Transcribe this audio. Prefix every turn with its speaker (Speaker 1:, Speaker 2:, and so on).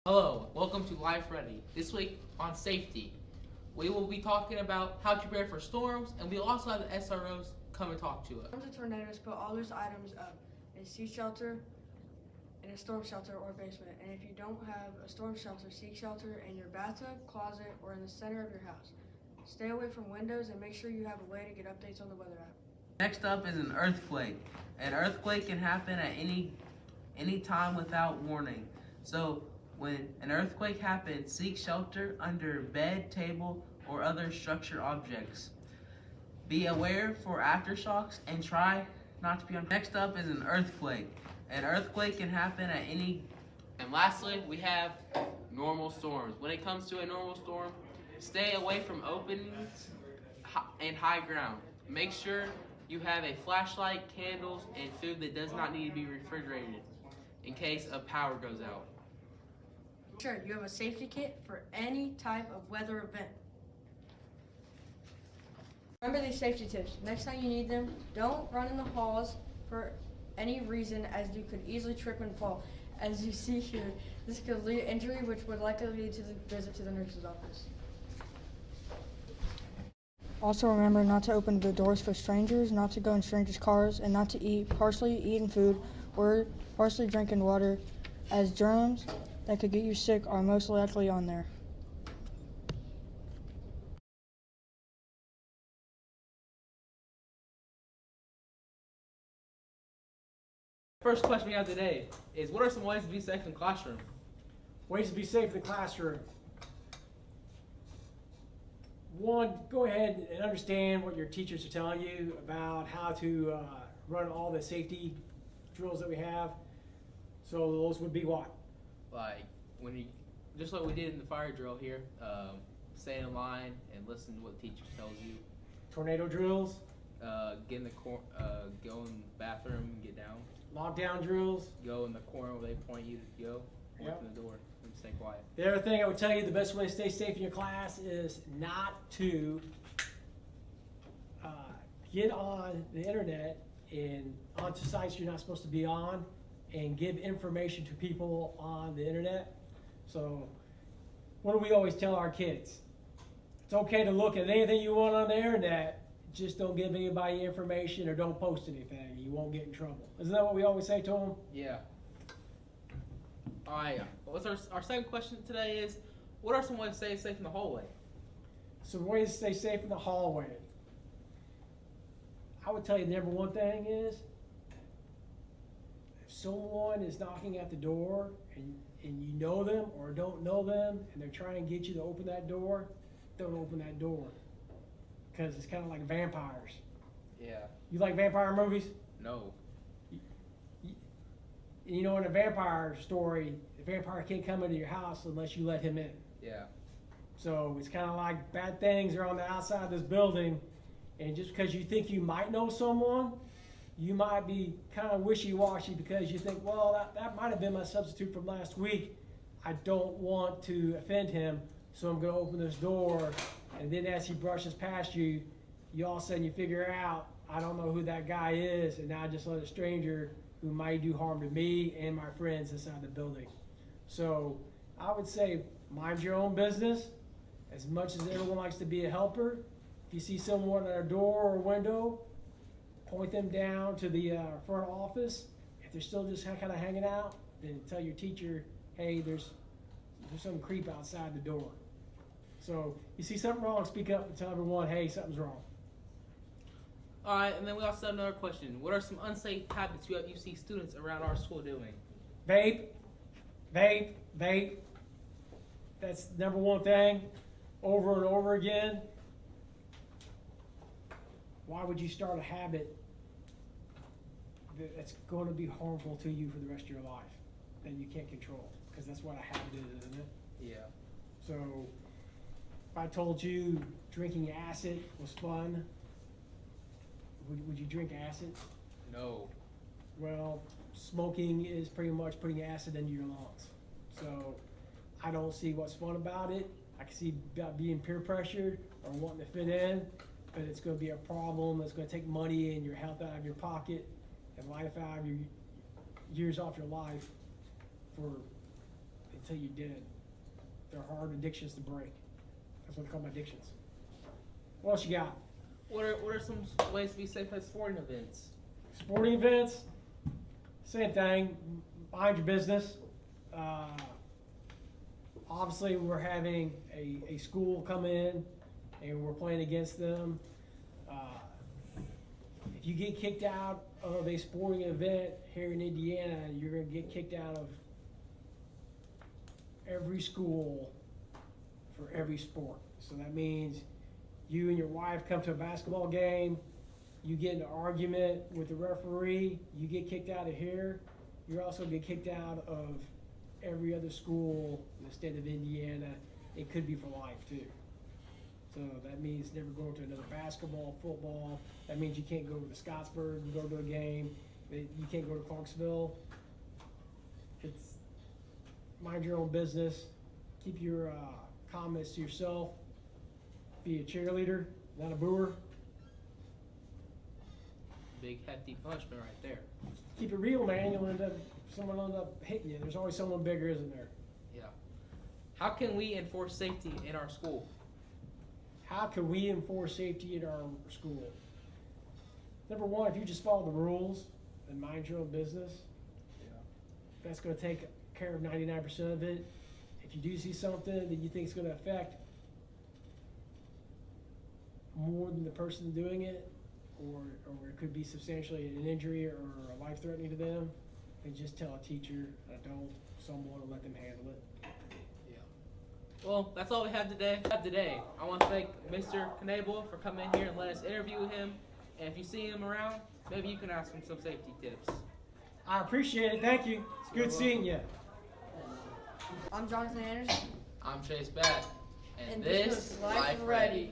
Speaker 1: Hello, welcome to Life Ready. This week on safety, we will be talking about how to prepare for storms, and we'll also have the SROs come and talk to us.
Speaker 2: Storms and tornadoes put all those items up in a sea shelter, in a storm shelter or basement. And if you don't have a storm shelter, seek shelter in your bathtub, closet, or in the center of your house. Stay away from windows and make sure you have a way to get updates on the weather app.
Speaker 3: Next up is an earthquake. An earthquake can happen at any time without warning. So when an earthquake happens, seek shelter under bed, table, or other structured objects. Be aware for aftershocks and try not to be on. Next up is an earthquake. An earthquake can happen at any.
Speaker 1: And lastly, we have normal storms. When it comes to a normal storm, stay away from openings and high ground. Make sure you have a flashlight, candles, and food that does not need to be refrigerated in case of power goes out.
Speaker 2: Sure, you have a safety kit for any type of weather event. Remember these safety tips. Next time you need them, don't run in the halls for any reason, as you could easily trip and fall. As you see here, this could lead to injury, which would likely lead to the visit to the nurse's office. Also remember not to open the doors for strangers, not to go in strangers' cars, and not to eat partially eaten food or partially drinking water, as germs that could get you sick are most likely on there.
Speaker 1: First question we have today is, what are some ways to be safe in the classroom?
Speaker 4: Ways to be safe in the classroom. One, go ahead and understand what your teachers are telling you about how to run all the safety drills that we have. So those would be what?
Speaker 1: Like just like we did in the fire drill here, stay in line and listen to what the teacher tells you.
Speaker 4: Tornado drills,
Speaker 1: Get in the go in the bathroom and get down.
Speaker 4: lockdown drills.
Speaker 1: Go in the corner where they point you to go. Away
Speaker 4: Yep.
Speaker 1: from the door and stay quiet.
Speaker 4: The other thing I would tell you, the best way to stay safe in your class is not to get on the internet and onto sites you're not supposed to be on and give information to people on the internet. So what do we always tell our kids? It's okay to look at anything you want on the internet, just don't give anybody information or don't post anything. You won't get in trouble. Isn't that what we always say to them?
Speaker 1: Yeah. All right. What's our second question today is, what are some ways to stay safe in the hallway?
Speaker 4: Some ways to stay safe in the hallway. I would tell you the number one thing is, if someone is knocking at the door and you know them or don't know them and they're trying to get you to open that door, don't open that door. Because it's kind of like vampires.
Speaker 1: Yeah.
Speaker 4: You like vampire movies?
Speaker 1: No.
Speaker 4: You know, in a vampire story, the vampire can't come into your house unless you let him in.
Speaker 1: Yeah.
Speaker 4: So it's kind of like bad things are on the outside of this building, and just because you think you might know someone, you might be kind of wishy-washy because you think, well, that might have been my substitute from last week. I don't want to offend him, so I'm going to open this door. And then as he brushes past you, all of a sudden you figure out, I don't know who that guy is, and now I just let a stranger who might do harm to me and my friends inside the building. So I would say mind your own business. As much as everyone likes to be a helper, if you see someone at a door or window, point them down to the front office. If they're still just kind of hanging out, then tell your teacher, hey, there's some creep outside the door. So you see something wrong, speak up and tell everyone, hey, something's wrong.
Speaker 1: All right, and then we also have another question. What are some unsafe habits you see students around our school doing?
Speaker 4: Vape, vape, vape. That's the number one thing, over and over again. Why would you start a habit that's going to be harmful to you for the rest of your life that you can't control? Because that's what a habit is, isn't it?
Speaker 1: Yeah.
Speaker 4: So if I told you drinking acid was fun, would you drink acid?
Speaker 1: No.
Speaker 4: Well, smoking is pretty much putting acid into your lungs. So I don't see what's fun about it. I can see about being peer pressured or wanting to fit in, but it's going to be a problem. It's going to take money and your health out of your pocket and life out of your years off your life for until you're dead. They're hard addictions to break. That's what they call them, addictions. What else you got?
Speaker 3: What are some ways to be safe at sporting events?
Speaker 4: Sporting events, same thing. Mind your business. Obviously, we're having a school come in, and we're playing against them. If you get kicked out of a sporting event here in Indiana, you're going to get kicked out of every school for every sport. So that means you and your wife come to a basketball game, you get in an argument with the referee, you get kicked out of here, you're also get kicked out of every other school in the state of Indiana. It could be for life too. So that means never going to another basketball, football. That means you can't go to Scottsburg and go to a game. You can't go to Clarksville. It's mind your own business. Keep your comments to yourself. Be a cheerleader, not a booer.
Speaker 3: Big hefty punishment right there.
Speaker 4: Keep it real, man. Someone will end up hitting you. There's always someone bigger, isn't there?
Speaker 3: Yeah. How can we enforce safety in our school?
Speaker 4: How can we enforce safety in our school? Number one, if you just follow the rules and mind your own business, that's going to take care of 99% of it. If you do see something that you think is going to affect more than the person doing it, or it could be substantially an injury or life-threatening to them, then just tell a teacher, an adult, someone, and let them handle it.
Speaker 3: Well, that's all we have today. I want to thank Mr. Knable for coming in here and letting us interview him. And if you see him around, maybe you can ask him some safety tips.
Speaker 4: I appreciate it. Thank you. It's good seeing you.
Speaker 2: I'm Jonathan Anderson.
Speaker 1: I'm Chase Bass. And
Speaker 2: And this
Speaker 1: this
Speaker 2: was Life
Speaker 1: Life
Speaker 2: Ready.
Speaker 1: Ready.